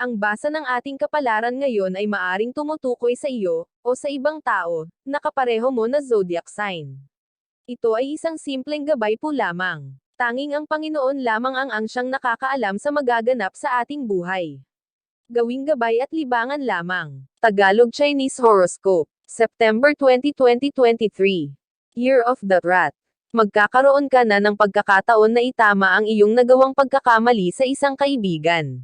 Ang basa ng ating kapalaran ngayon ay maaring tumutukoy sa iyo, o sa ibang tao, na kapareho mo na zodiac sign. Ito ay isang simpleng gabay po lamang. Tanging ang Panginoon lamang ang siyang nakakaalam sa magaganap sa ating buhay. Gawing gabay at libangan lamang. Tagalog Chinese Horoscope. September 20, 2023. Year of the Rat. Magkakaroon ka na ng pagkakataon na itama ang iyong nagawang pagkakamali sa isang kaibigan.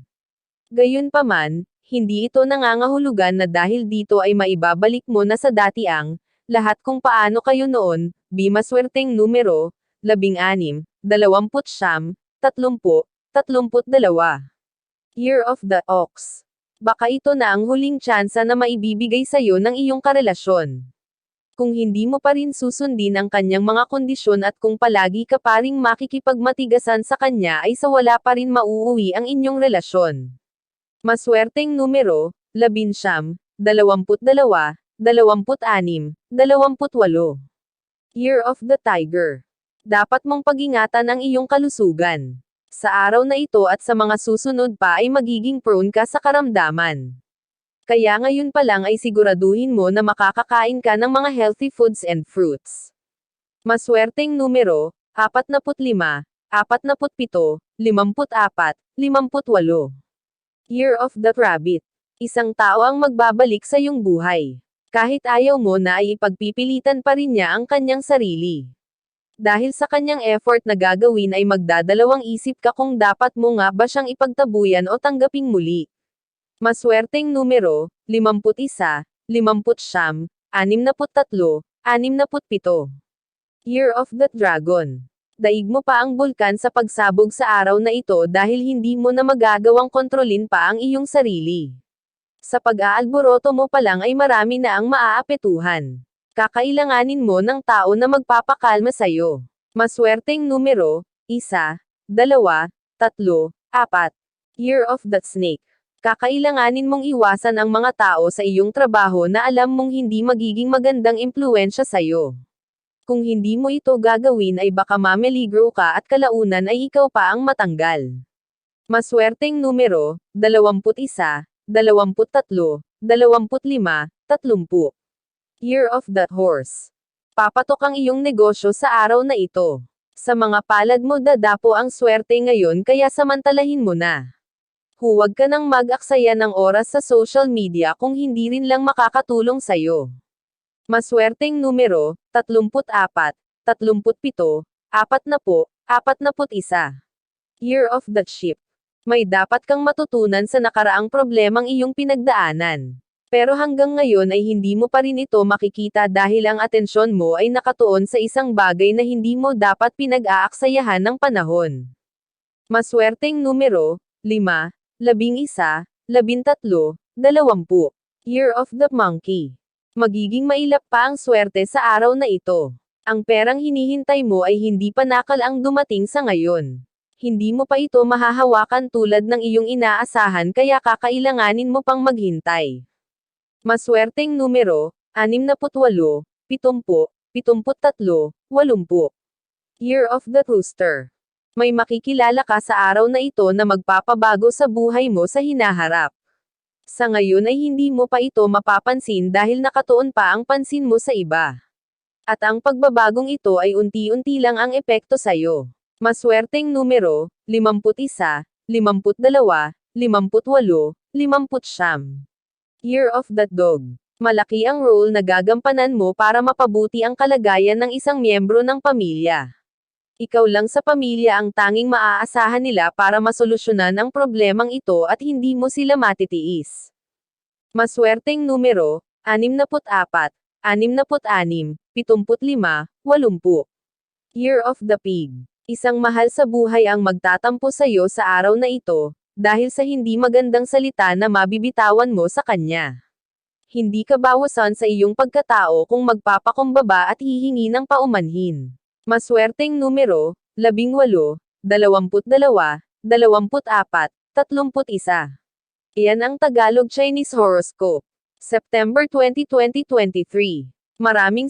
Gayunpaman, hindi ito nangangahulugan na dahil dito ay maibabalik mo na sa dati ang lahat kung paano kayo noon. Maswerteng numero 16, 29, 30, 32. Year of the Ox. Baka ito na ang huling tsansa na maibibigay sa iyo ng iyong karelasyon. Kung hindi mo pa rin susundin ang kanyang mga kondisyon at kung palagi ka pa ring makikipagmatigasan sa kanya ay sa wala pa rin mauuwi ang inyong relasyon. Maswerteng numero 11, 22, 26, 28. Year of the Tiger. Dapat mong pag-ingatan ang iyong kalusugan. Sa araw na ito at sa mga susunod pa ay magiging prone ka sa karamdaman. Kaya ngayon pa lang ay siguraduhin mo na makakakain ka ng mga healthy foods and fruits. Maswerteng numero 45, 47, 54, 58. Year of the Rabbit. Isang tao ang magbabalik sa iyong buhay. Kahit ayaw mo na ay ipagpipilitan pa rin niya ang kanyang sarili. Dahil sa kanyang effort na gagawin ay magdadalawang isip ka kung dapat mo nga ba siyang ipagtabuyan o tanggaping muli. Maswerteng numero 51, 59, 63, 67. Year of the Dragon. Daig mo pa ang bulkan sa pagsabog sa araw na ito dahil hindi mo na magagawang kontrolin pa ang iyong sarili. Sa pag-aalboroto mo pa lang ay marami na ang maaapetuhan. Kakailanganin mo ng tao na magpapakalma sa'yo. Maswerteng numero 1, 2, 3, 4. Year of the Snake. Kakailanganin mong iwasan ang mga tao sa iyong trabaho na alam mong hindi magiging magandang impluwensya sa'yo. Kung hindi mo ito gagawin ay baka mameligro ka at kalaunan ay ikaw pa ang matanggal. Maswerteng numero 21, 23, 25, 30. Year of the Horse. Papatok ang iyong negosyo sa araw na ito. Sa mga palad mo dadapo ang swerte ngayon kaya samantalahin mo na. Huwag ka nang mag-aksaya ng oras sa social media kung hindi rin lang makakatulong sa'yo. Maswerteng numero 34, 37, 40, 41. Year of the Sheep. May dapat kang matutunan sa nakaraang problemang iyong pinagdaanan. Pero hanggang ngayon ay hindi mo pa rin ito makikita dahil ang atensyon mo ay nakatuon sa isang bagay na hindi mo dapat pinag-aaksayahan ng panahon. Maswerteng numero 5, 11, 13, 20. Year of the Monkey. Magiging mailap pa ang swerte sa araw na ito. Ang perang hinihintay mo ay hindi pa nakalaang dumating sa ngayon. Hindi mo pa ito mahahawakan tulad ng iyong inaasahan kaya kakailanganin mo pang maghintay. Maswerteng numero 68, 70, 73, 80. Year of the Rooster. May makikilala ka sa araw na ito na magpapabago sa buhay mo sa hinaharap. Sa ngayon ay hindi mo pa ito mapapansin dahil nakatuon pa ang pansin mo sa iba. At ang pagbabagong ito ay unti-unti lang ang epekto sa'yo. Maswerteng numero 51, 52, 58, 50. Year of the Dog. Malaki ang role na gagampanan mo para mapabuti ang kalagayan ng isang miyembro ng pamilya. Ikaw lang sa pamilya ang tanging maaasahan nila para masolusyonan ang problemang ito at hindi mo sila matitiis. Maswerteng numero 64, 66, 75, 80. Year of the Pig. Isang mahal sa buhay ang magtatampo sa iyo sa araw na ito, dahil sa hindi magandang salita na mabibitawan mo sa kanya. Hindi ka bawasan sa iyong pagkatao kung magpapakumbaba at hihingi ng paumanhin. Maswerteng numero 18, 22, 24, 31. Iyan ang Tagalog Chinese Horoscope. September 20, 2023. Maraming